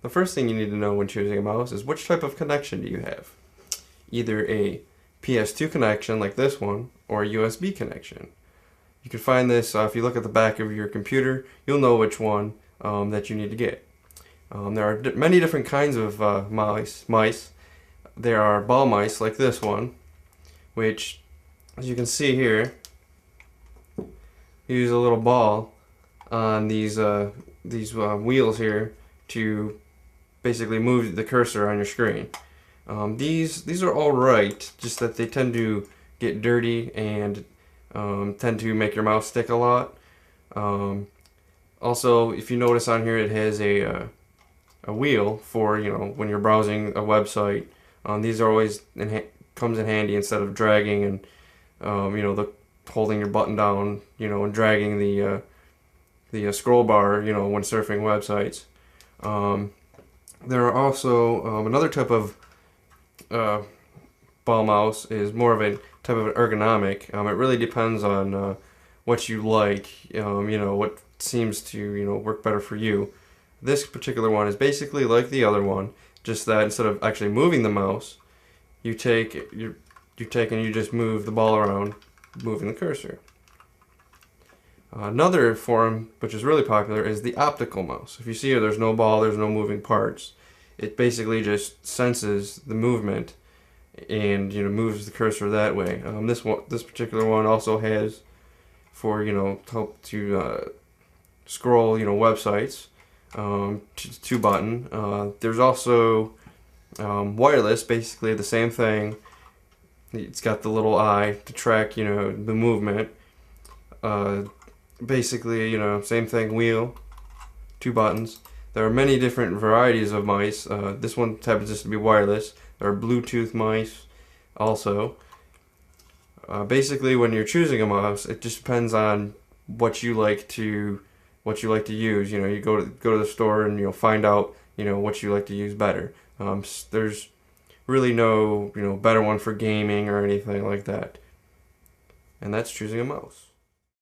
The first thing you need to know when choosing a mouse is which type of connection do you have. Either a PS2 connection like this one, or a USB connection. You can find this if you look at the back of your computer. You'll know which one that you need to get. There are many different kinds of mice. There are ball mice like this one, which, as you can see here, use a little ball on these wheels here to basically move the cursor on your screen. These are all right, just that they tend to get dirty and tend to make your mouse stick a lot. Also, if you notice on here, it has a wheel for when you're browsing a website. These are always comes in handy instead of dragging and the holding your button down, and dragging the scroll bar, when surfing websites. There are also another type of ball mouse is more of a type of ergonomic. It really depends on what you like, what seems to work better for you. This particular one is basically like the other one, just that instead of actually moving the mouse, you take and you just move the ball around, moving the cursor. Another form, which is really popular, is the optical mouse. If you see here, there's no ball, there's no moving parts. It basically just senses the movement and moves the cursor that way. This particular one also has for help to scroll websites. Two button. There's also wireless, basically the same thing. It's got the little eye to track the movement. Basically same thing, wheel, two buttons. There are many different varieties of mice. This one happens just to be wireless. There are Bluetooth mice also. Basically, when you're choosing a mouse, it just depends on what you like to use. You go to the store and you'll find out what you like to use better. There's really no better one for gaming or anything like that. And that's choosing a mouse.